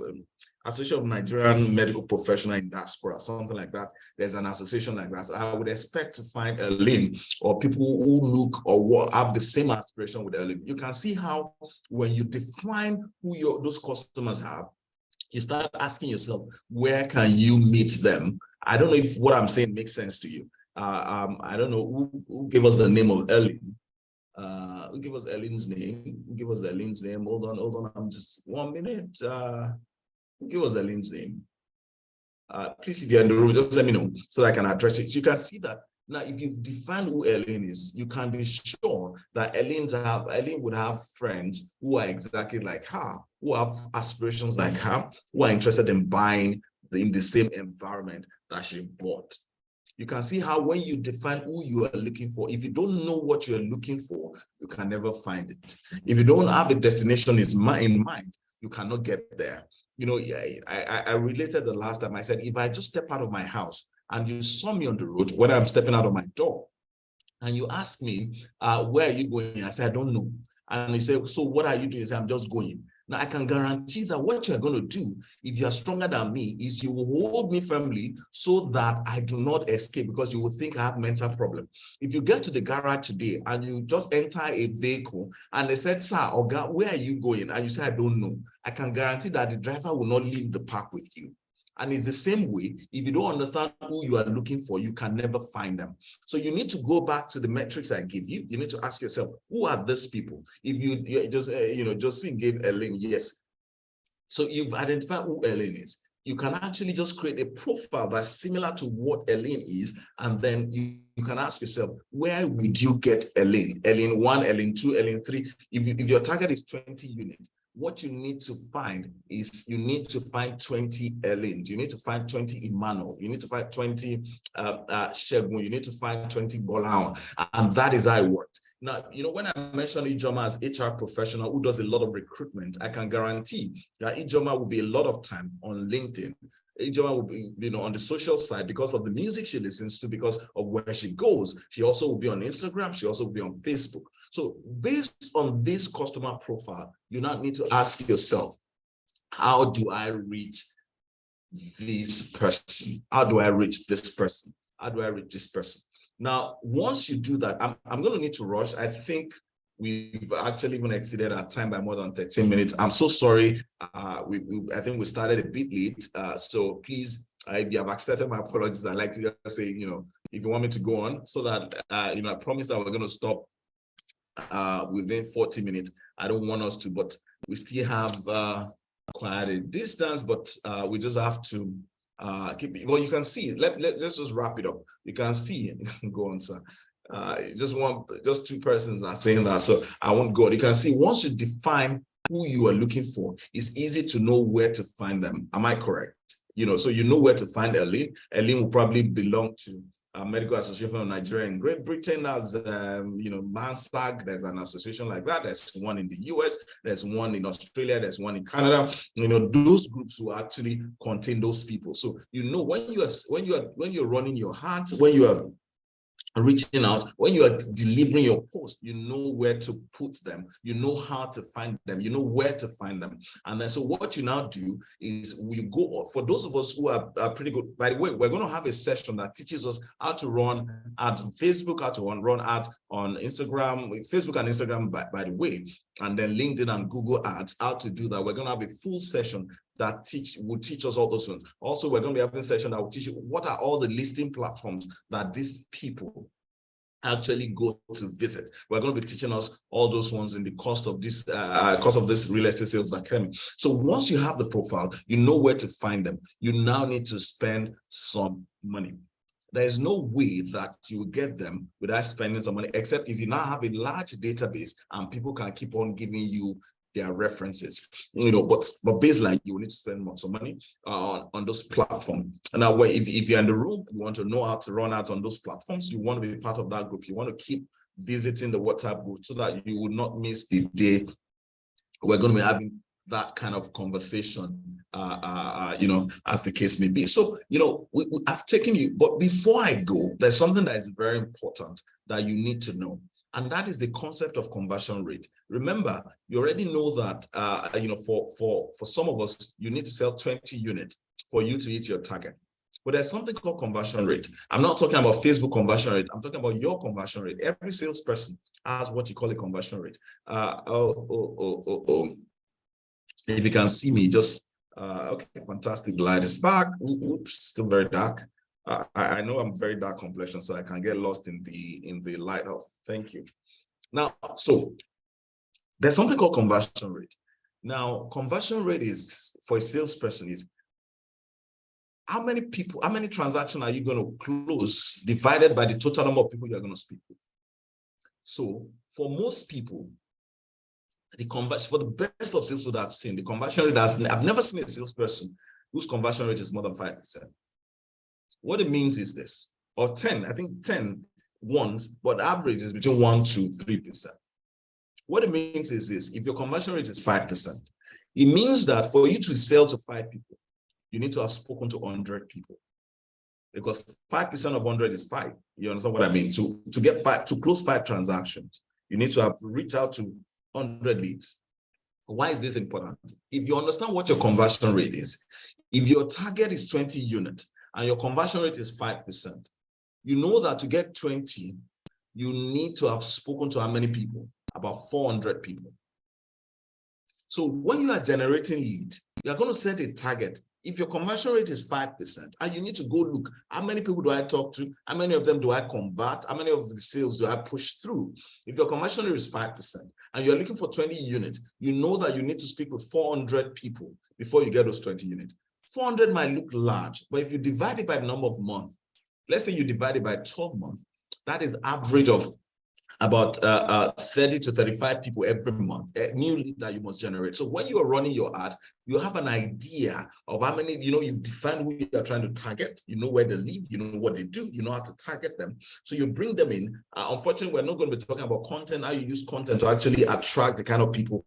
Medical Professional in Diaspora, something like that. There's an association like that. So I would expect to find a link or people who look or have the same aspiration with a link. You can see how when you define who those customers have, you start asking yourself, where can you meet them? I don't know if what I'm saying makes sense to you. I don't know who gave us the name of Ellen. Who gave us Ellen's name? Who gave us Ellen's name? Hold on. I'm just 1 minute. Who gave us Ellen's name? Please, if you're in the room, just let me know so that I can address it. So you can see that now, if you've defined who Ellen is, you can be sure that Ellen would have friends who are exactly like her, who have aspirations like her, who are interested in buying in the same environment that she bought. You can see how when you define who you are looking for, if you don't know what you're looking for, you can never find it. If you don't have a destination in mind, you cannot get there. You know, I related the last time. I said, if I just step out of my house and you saw me on the road when I'm stepping out of my door, and you ask me, where are you going? I said, I don't know. And you say, so what are you doing? I say, I'm just going. Now, I can guarantee that what you're going to do, if you are stronger than me, is you will hold me firmly so that I do not escape, because you will think I have mental problem. If you get to the garage today and you just enter a vehicle and they said, sir, Oga, where are you going? And you say, I don't know. I can guarantee that the driver will not leave the park with you. And it's the same way, if you don't understand who you are looking for, you can never find them. So you need to go back to the metrics I give you. You need to ask yourself, who are these people? If you just, Josephine gave Ellen, yes. So you've identified who Ellen is. You can actually just create a profile that's similar to what Ellen is, and then you can ask yourself, where would you get Ellen? Ellen 1, Ellen 2, Ellen 3. If your target is 20 units, what you need to find is you need to find 20 Ellens. You need to find 20 Emmanuel. You need to find 20 Shegun. You need to find 20 Bolan. And that is how it works. Now, when I mentioned Ijoma as HR professional who does a lot of recruitment, I can guarantee that Ijoma will be a lot of time on LinkedIn. Ijoma will be, on the social side because of the music she listens to, because of where she goes. She also will be on Instagram. She also will be on Facebook. So based on this customer profile, you now need to ask yourself, how do I reach this person? How do I reach this person? How do I reach this person? Now, once you do that, I'm going to need to rush. I think we've actually even exceeded our time by more than 13 minutes. I'm so sorry. I think we started a bit late. So please, if you have accepted my apologies, I'd like to just say, if you want me to go on, so that, I promise that we're going to stop within 40 minutes. I don't want us to, but we still have quite a distance, but we just have to keep it. Well, you can see, let's just wrap it up. You can see, go on, sir. Just two persons are saying that, so I won't go. You can see, once you define who you are looking for, it's easy to know where to find them. Am I correct? So you know where to find Ellen. Ellen will probably belong to Medical Association of Nigeria in Great Britain, as MANSAG. There's an association like that. There's one in the US, there's one in Australia, there's one in Canada. Those groups will actually contain those people. So when you're running your heart, when you are reaching out, when you are delivering your post, you know where to put them, you know how to find them, you know where to find them. And then, so what you now do is, we go, for those of us who are pretty good, by the way, we're going to have a session that teaches us how to run ad on Facebook, how to run ads on Instagram, Facebook and Instagram, by the way, and then LinkedIn and Google ads, how to do that. We're going to have a full session that will teach us all those things. Also, we're going to be having a session that will teach you what are all the listing platforms that these people actually go to visit. We're going to be teaching us all those ones in the course of this real estate sales academy. So once you have the profile, you know where to find them. You now need to spend some money. There is no way that you will get them without spending some money, except if you now have a large database and people can keep on giving you their references, but baseline, you will need to spend some money on those platforms. And now, if you're in the room, you want to know how to run ads on those platforms, you want to be part of that group, you want to keep visiting the WhatsApp group so that you will not miss the day we're going to be having that kind of conversation, as the case may be. So, I've taken you, but before I go, there's something that is very important that you need to know. And that is the concept of conversion rate. Remember, you already know that, for some of us, you need to sell 20 units for you to hit your target. But there's something called conversion rate. I'm not talking about Facebook conversion rate. I'm talking about your conversion rate. Every salesperson has what you call a conversion rate. If you can see me, just, okay, fantastic. Light is back. Oops, still very dark. I know I'm very dark complexion, so I can get lost in the light of. Thank you. Now, so there's something called conversion rate. Now, conversion rate is, for a salesperson, is how many people, how many transactions are you going to close divided by the total number of people you're going to speak with? So for most people, the conversion, for the best of sales that I've seen, the conversion rate I've never seen a salesperson whose conversion rate is more than 5%. What it means is this, or 10, I think 10 ones, but average is between 1 to 3%. What it means is this, if your conversion rate is 5%, it means that for you to sell to 5 people, you need to have spoken to 100 people. Because 5% of 100 is 5. You understand what I mean? To get 5, to close 5 transactions, you need to have reached out to 100 leads. Why is this important? If you understand what your conversion rate is, if your target is 20 units and your conversion rate is 5%, you know that to get 20, you need to have spoken to how many people? About 400 people. So when you are generating lead, you're going to set a target. If your conversion rate is 5%, and you need to go look, how many people do I talk to? How many of them do I convert? How many of the sales do I push through? If your conversion rate is 5%, and you're looking for 20 units, you know that you need to speak with 400 people before you get those 20 units. 400 might look large, but if you divide it by the number of months, let's say you divide it by 12 months, that is average of about 30 to 35 people every month, a new lead that you must generate. So when you are running your ad, you have an idea of how many, you've defined who you are trying to target, you know where they live, you know what they do, you know how to target them. So you bring them in. Unfortunately, we're not going to be talking about content, how you use content to actually attract the kind of people.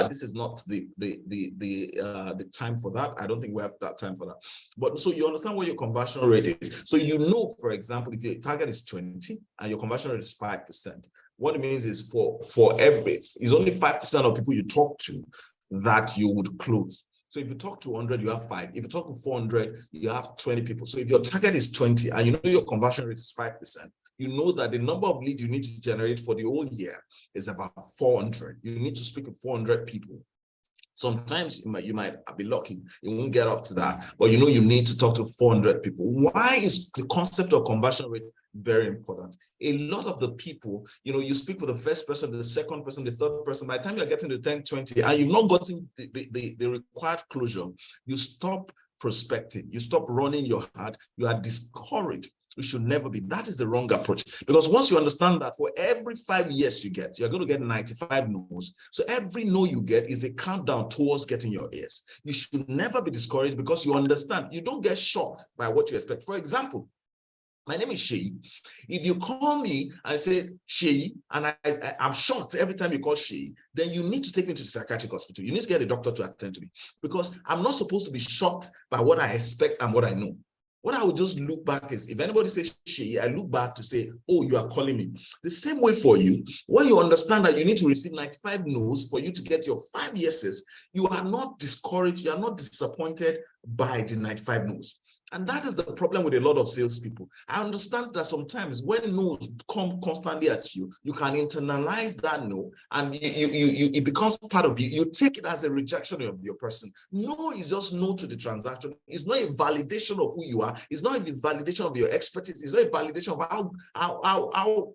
This is not the time for that. I don't think we have that time for that. But so you understand what your conversion rate is. So you know, for example, if your target is 20 and your conversion rate is 5%, what it means is for every, it's only 5% of people you talk to that you would close. So if you talk to 100, you have 5. If you talk to 400, you have 20 people. So if your target is 20 and you know your conversion rate is 5%, you know that the number of leads you need to generate for the whole year is about 400. You need to speak with 400 people. Sometimes you might be lucky, you won't get up to that, but you know you need to talk to 400 people. Why is the concept of conversion rate very important? A lot of the people, you speak with the first person, the second person, the third person. By the time you're getting to 10, 20, and you've not gotten the required closure, you stop prospecting, you stop running your ad, you are discouraged. It should never be. That is the wrong approach. Because once you understand that for every 5 years you get, you're going to get 95 no's. So every no you get is a countdown towards getting your yes. You should never be discouraged because you understand. You don't get shocked by what you expect. For example, my name is Sheyi. If you call me and say Sheyi, and I'm shocked every time you call Sheyi, then you need to take me to the psychiatric hospital. You need to get a doctor to attend to me because I'm not supposed to be shocked by what I expect and what I know. What I would just look back is, if anybody says she, I look back to say, oh, you are calling me. The same way for you, when you understand that you need to receive 95 no's for you to get your 5 yeses, you are not discouraged, you are not disappointed by the 95 no's. And that is the problem with a lot of salespeople. I understand that sometimes when no's come constantly at you, you can internalize that no, and it becomes part of you. You take it as a rejection of your person. No is just no to the transaction. It's not a validation of who you are. It's not a validation of your expertise. It's not a validation of how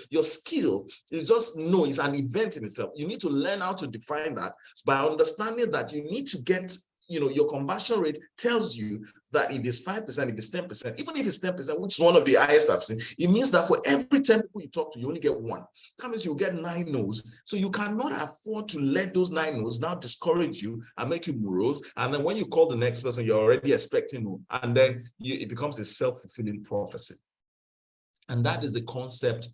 your skill. It's just no. It's an event in itself. You need to learn how to define that by understanding that you need to get. Your conversion rate tells you that if it's 5%, if it's 10%, even if it's 10%, which is one of the highest I've seen, it means that for every 10 people you talk to, you only get 1. That means you get 9 no's. So you cannot afford to let those 9 no's now discourage you and make you morose. And then when you call the next person, you're already expecting no. And then it becomes a self-fulfilling prophecy. And that is the concept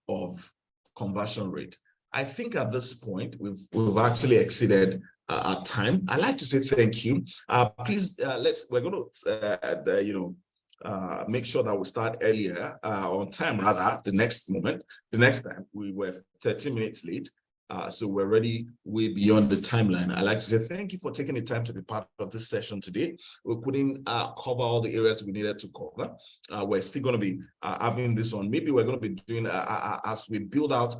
of conversion rate. I think at this point, we've actually exceeded our time. I'd like to say thank you. Please, we're going to, make sure that we start earlier on time, rather, the next time. We were 30 minutes late. So we're already way beyond the timeline. I'd like to say thank you for taking the time to be part of this session today. We couldn't cover all the areas we needed to cover. We're still going to be having this on. Maybe we're going to be doing, as we build out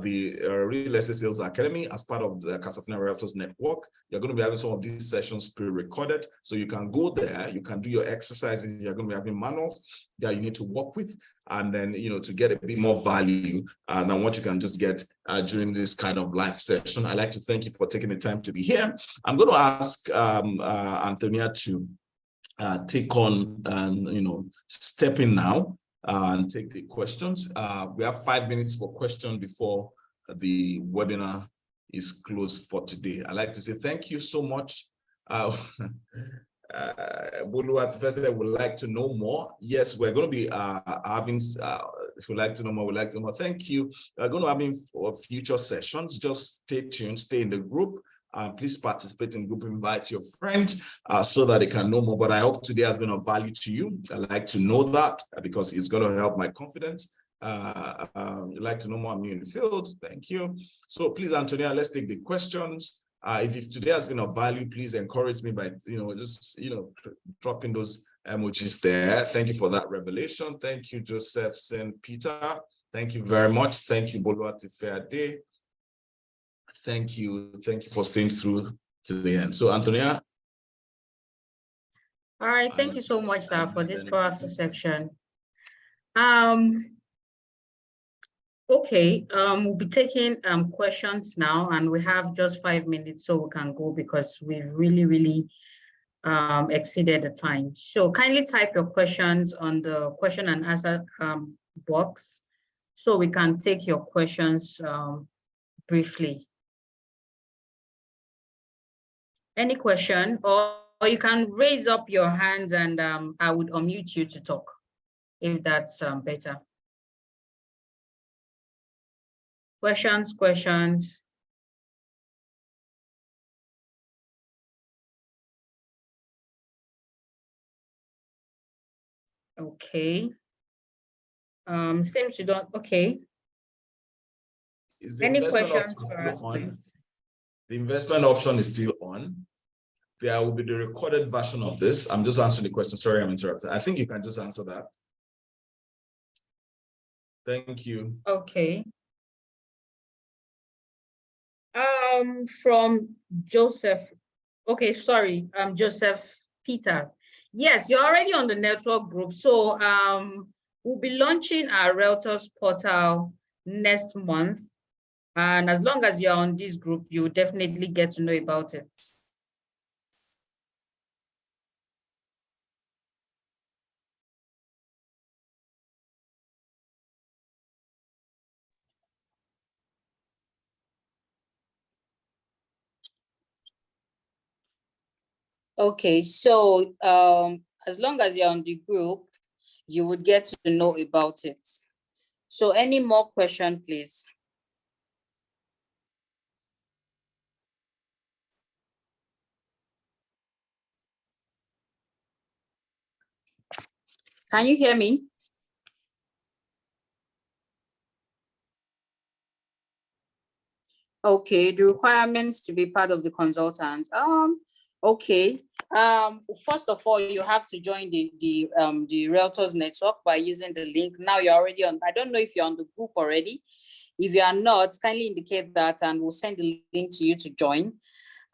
the Real Estate Sales Academy as part of the CASAFINA Realtors Network. You're going to be having some of these sessions pre-recorded, so you can go there, you can do your exercises. You're going to be having manuals that you need to work with, and then to get a bit more value than what you can just get during this kind of live session. I'd like to thank you for taking the time to be here. I'm going to ask Antonia to take on and step in now and take the questions. We have 5 minutes for questions before the webinar is closed for today. I'd like to say thank you so much. Buluat first would like to know more. Yes, we're going to be having, if you'd like to know more, we'd like to know more. Thank you. We're going to have future sessions. Just stay tuned, stay in the group. Please participate in the group, invite your friend so that they can know more. But I hope today has been of value to you. I'd like to know that because it's going to help my confidence. You'd like to know more, I'm new in the field. Thank you. So please, Antonia, let's take the questions. If today has been of value, please encourage me by just dropping those emojis there. Thank you for that revelation. Thank you, Joseph, St. Peter. Thank you very much. Thank you, Boluwati Fairday. Thank you for staying through to the end. So, Antonia. All right, thank you so much, sir, for this powerful section. Okay, we'll be taking questions now, and we have just 5 minutes so we can go because we've really exceeded the time. So kindly type your questions on the question and answer box so we can take your questions briefly. Any question, or you can raise up your hands and I would unmute you to talk if that's better. Questions? Okay. Seems you don't, okay. Any questions for us, please? The investment option is still on. There will be the recorded version of this. I'm just answering the question. Sorry, I'm interrupted. I think you can just answer that. Thank you. Okay. From Joseph. Okay, sorry, Joseph Peters. Yes, you're already on the network group. So we'll be launching our Realtors portal next month. And as long as you're on this group, you will definitely get to know about it. Okay, so as long as you're on the group, you would get to know about it. So any more question, please? Can you hear me? Okay, the requirements to be part of the consultant. Okay. First of all, you have to join the Realtors network by using the link. Now you're already on. I don't know if you're on the group already. If you are not, kindly indicate that and we'll send the link to you to join.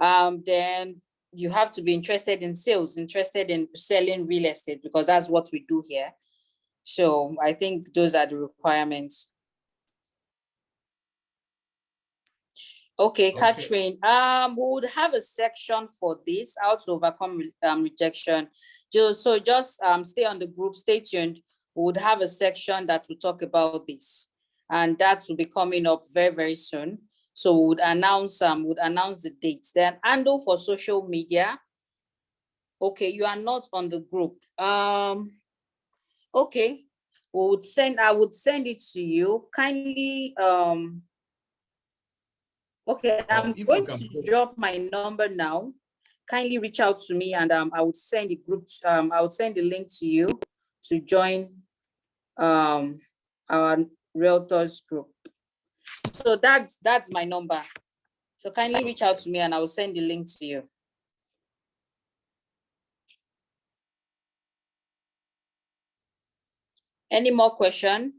Then you have to be interested in sales, interested in selling real estate, because that's what we do here. So I think those are the requirements. Okay, Catherine, we would have a section for this, how to overcome rejection. Just stay on the group, stay tuned. We would have a section that will talk about this, and that will be coming up very soon. So we would announce the dates. Then handle for social media. Okay, you are not on the group. Okay, I would send it to you. Kindly okay, I'm going to drop my number now. Kindly reach out to me and I would send the group, I would send the link to you to join our Realtors group. So that's my number. So kindly reach out to me and I will send the link to you. Any more question?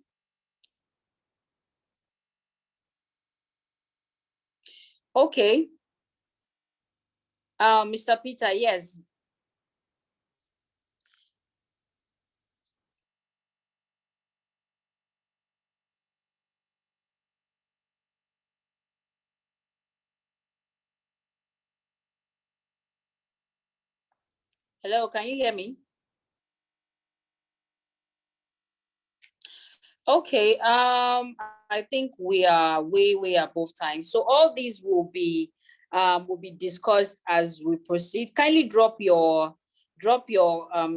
Okay. Mr. Peter, yes. Hello, can you hear me? Okay, I think we are way above time. So all these will be discussed as we proceed. Kindly drop your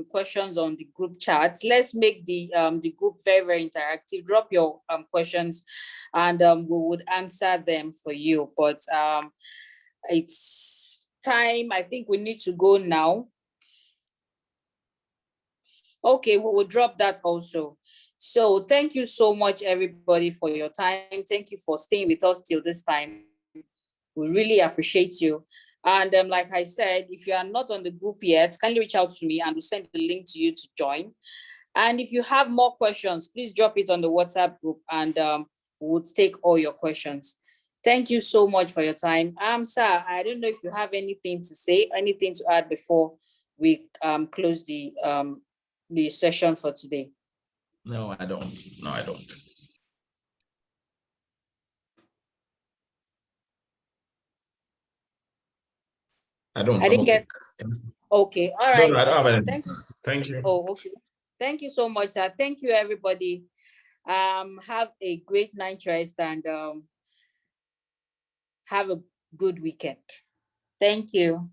questions on the group chat. Let's make the group very interactive. Drop your questions, and we would answer them for you. But it's time. I think we need to go now. Okay, we will drop that also. So thank you so much, everybody, for your time. Thank you for staying with us till this time. We really appreciate you. And like I said, if you are not on the group yet, kindly reach out to me and we'll send the link to you to join. And if you have more questions, please drop it on the WhatsApp group and we'll take all your questions. Thank you so much for your time. Sir, I don't know if you have anything to say, anything to add before we close the session for today. No, I don't. No, I don't. I don't. I didn't get. Okay, all right. No, I don't have anything. Thank you. Oh, okay. Thank you so much, sir. Thank you, everybody. Have a great night rest and have a good weekend. Thank you.